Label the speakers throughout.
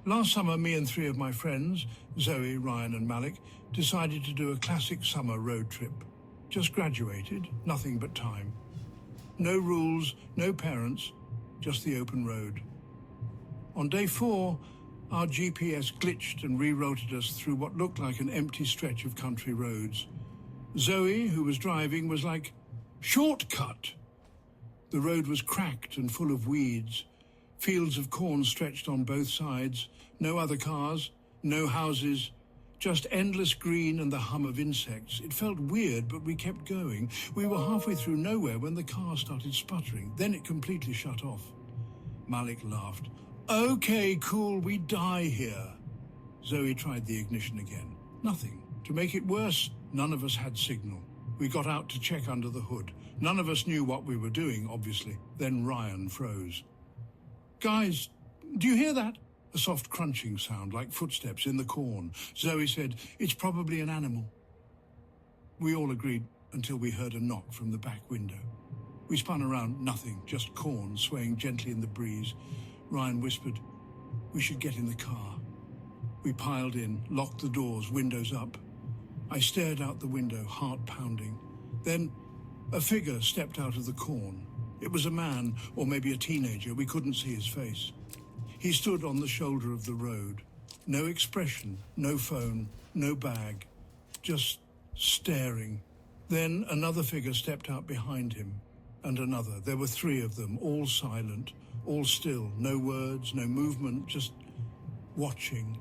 Speaker 1: Last summer, me and three of my friends, Zoe, Ryan and Malik, decided to do a classic summer road trip. Just graduated, nothing but time. No rules, no parents, just the open road. On day 4, our GPS glitched and re-routed us through what looked like an empty stretch of country roads. Zoe, who was driving, was like, "Shortcut!" The road was cracked and full of weeds. Fields of corn stretched on both sides. No other cars, no houses, just endless green and the hum of insects. It felt weird, but we kept going. We were halfway through nowhere when the car started sputtering. Then it completely shut off. Malik laughed. "Okay, cool, we die here." Zoe tried the ignition again. Nothing. To make it worse, none of us had signal. We got out to check under the hood. None of us knew what we were doing, obviously. Then Ryan froze. "Guys, do you hear that?" A soft crunching sound, like footsteps in the corn. Zoe said, "It's probably an animal." We all agreed until we heard a knock from the back window. We spun around, nothing, just corn swaying gently in the breeze. Ryan whispered, "We should get in the car." We piled in, locked the doors, windows up. I stared out the window, heart pounding. Then a figure stepped out of the corn. It was a man, or maybe a teenager. We couldn't see his face. He stood on the shoulder of the road. No expression, no phone, no bag, just staring. Then another figure stepped out behind him, and another. There were 3 of them, all silent, all still, no words, no movement, just watching.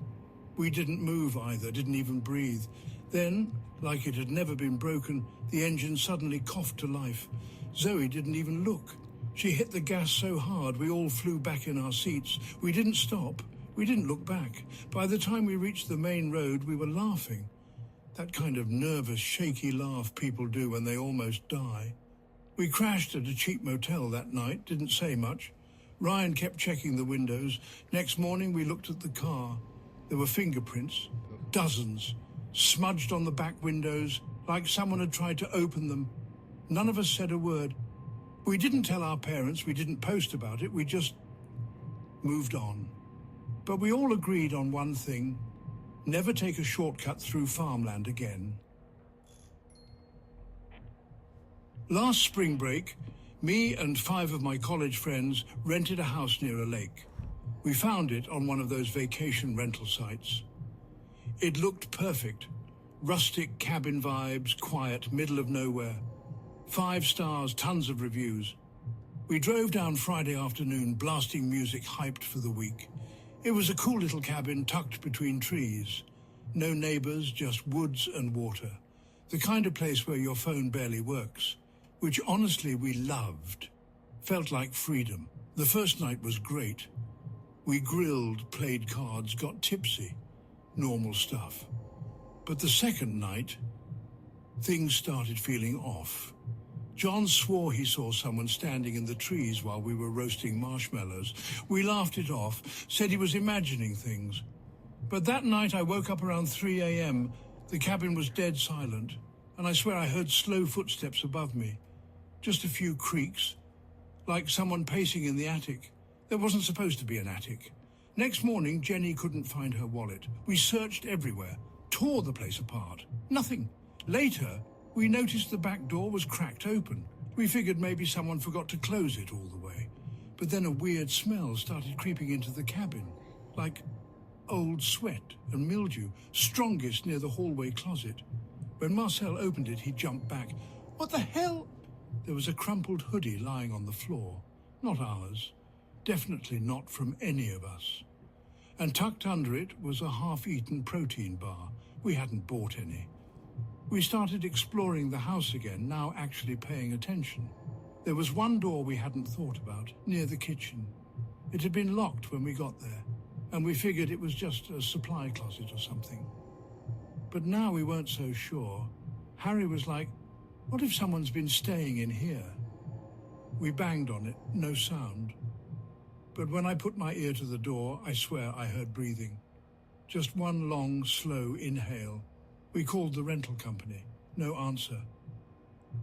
Speaker 1: We didn't move either, didn't even breathe. Then, like it had never been broken, the engine suddenly coughed to life. Zoe didn't even look. She hit the gas so hard we all flew back in our seats. We didn't stop. We didn't look back. By the time we reached the main road, we were laughing. That kind of nervous, shaky laugh people do when they almost die. We crashed at a cheap motel that night, didn't say much. Ryan kept checking the windows. Next morning, we looked at the car. There were fingerprints, dozens, smudged on the back windows, like someone had tried to open them. None of us said a word. We didn't tell our parents, we didn't post about it, we just moved on. But we all agreed on one thing: never take a shortcut through farmland again. Last spring break, me and 5 of my college friends rented a house near a lake. We found it on one of those vacation rental sites. It looked perfect. Rustic cabin vibes, quiet, middle of nowhere. 5 stars, tons of reviews. We drove down Friday afternoon, blasting music hyped for the week. It was a cool little cabin tucked between trees. No neighbors, just woods and water. The kind of place where your phone barely works, which honestly we loved. Felt like freedom. The first night was great. We grilled, played cards, got tipsy. Normal stuff. But the second night, things started feeling off. John swore he saw someone standing in the trees while we were roasting marshmallows. We laughed it off, said he was imagining things. But that night I woke up around 3 a.m. The cabin was dead silent, and I swear I heard slow footsteps above me. Just a few creaks, like someone pacing in the attic. There wasn't supposed to be an attic. Next morning, Jenny couldn't find her wallet. We searched everywhere, tore the place apart. Nothing. Later, we noticed the back door was cracked open. We figured maybe someone forgot to close it all the way. But then a weird smell started creeping into the cabin, like old sweat and mildew, strongest near the hallway closet. When Marcel opened it, he jumped back. "What the hell?" There was a crumpled hoodie lying on the floor. Not ours. Definitely not from any of us. And tucked under it was a half-eaten protein bar. We hadn't bought any. We started exploring the house again, now actually paying attention. There was one door we hadn't thought about, near the kitchen. It had been locked when we got there, and we figured it was just a supply closet or something. But now we weren't so sure. Harry was like, "What if someone's been staying in here?" We banged on it, no sound. But when I put my ear to the door, I swear I heard breathing. Just one long, slow inhale. We called the rental company. No answer.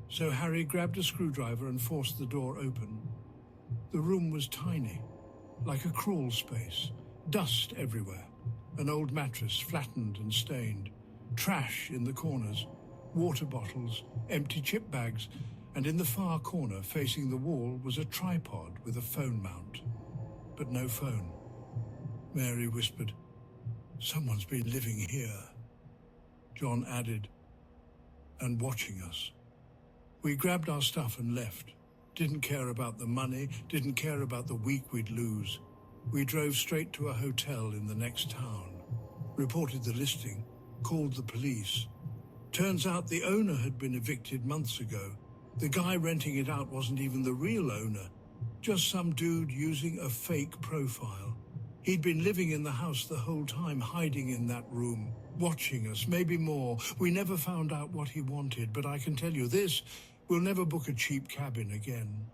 Speaker 1: So Harry grabbed a screwdriver and forced the door open. The room was tiny, like a crawl space. Dust everywhere, an old mattress flattened and stained, trash in the corners, water bottles, empty chip bags, and in the far corner facing the wall was a tripod with a phone mount. But no phone. Mary whispered, "Someone's been living here." John added, "And watching us." We grabbed our stuff and left. Didn't care about the money, didn't care about the week we'd lose. We drove straight to a hotel in the next town, reported the listing, called the police. Turns out the owner had been evicted months ago. The guy renting it out wasn't even the real owner, just some dude using a fake profile. He'd been living in the house the whole time, hiding in that room, watching us, maybe more. We never found out what he wanted, but I can tell you this, we'll never book a cheap cabin again.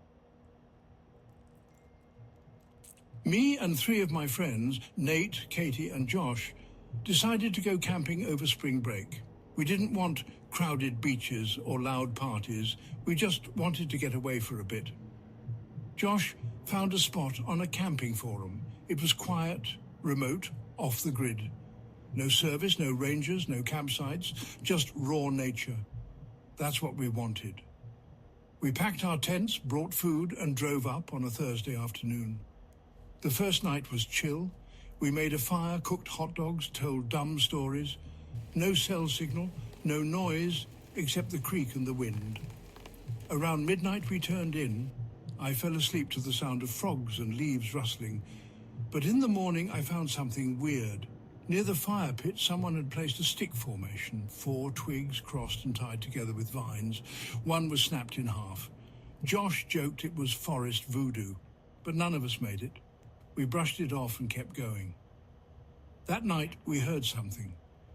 Speaker 1: Me and 3 of my friends, Nate, Katie, and Josh, decided to go camping over spring break. We didn't want crowded beaches or loud parties. We just wanted to get away for a bit. Josh found a spot on a camping forum. It was quiet, remote, off the grid. No service, no rangers, no campsites, just raw nature. That's what we wanted. We packed our tents, brought food, and drove up on a Thursday afternoon. The first night was chill. We made a fire, cooked hot dogs, told dumb stories. No cell signal, no noise, except the creek and the wind. Around midnight we turned in. I fell asleep to the sound of frogs and leaves rustling. But in the morning I found something weird. Near the fire pit, someone had placed a stick formation, 4 twigs crossed and tied together with vines. One was snapped in half. Josh joked it was forest voodoo, but none of us made it. We brushed it off and kept going. That night we heard something.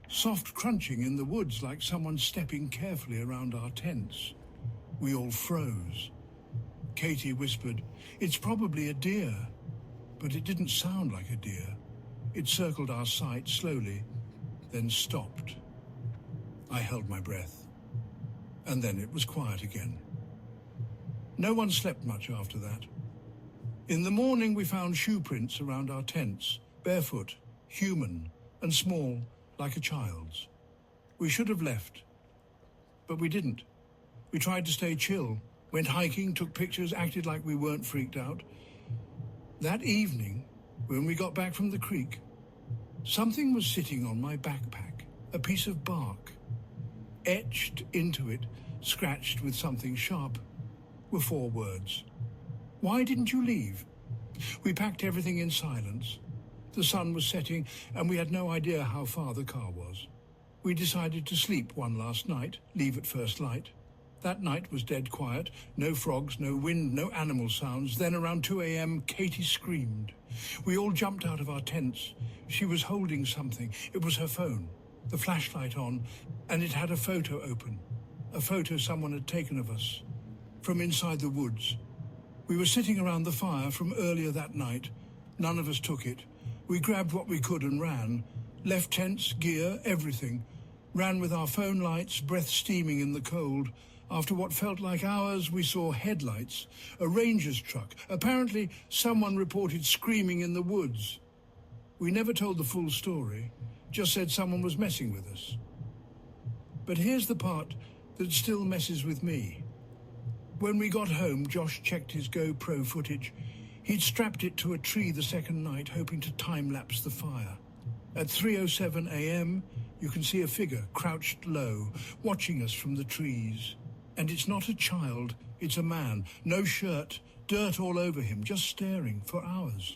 Speaker 1: Soft crunching in the woods, like someone stepping carefully around our tents. We all froze. Katie whispered, "It's probably a deer." But it didn't sound like a deer. It circled our sight slowly, then stopped. I held my breath. And then it was quiet again. No one slept much after that. In the morning we found shoe prints around our tents, barefoot, human, and small, like a child's. We should have left, but we didn't. We tried to stay chill, went hiking, took pictures, acted like we weren't freaked out. That evening, when we got back from the creek, something was sitting on my backpack, a piece of bark. Etched into it, scratched with something sharp, were 4 words. "Why didn't you leave?" We packed everything in silence. The sun was setting, and we had no idea how far the car was. We decided to sleep one last night, leave at first light. That night was dead quiet, no frogs, no wind, no animal sounds. Then around 2 a.m., Katie screamed. We all jumped out of our tents. She was holding something. It was her phone, the flashlight on, and it had a photo open, a photo someone had taken of us, from inside the woods. We were sitting around the fire from earlier that night. None of us took it. We grabbed what we could and ran, left tents, gear, everything. Ran with our phone lights, breath steaming in the cold. After what felt like hours, we saw headlights, a ranger's truck. Apparently, someone reported screaming in the woods. We never told the full story, just said someone was messing with us. But here's the part that still messes with me. When we got home, Josh checked his GoPro footage. He'd strapped it to a tree the second night, hoping to time-lapse the fire. At 3:07 a.m., you can see a figure crouched low, watching us from the trees. And it's not a child, it's a man. No shirt, dirt all over him, just staring for hours.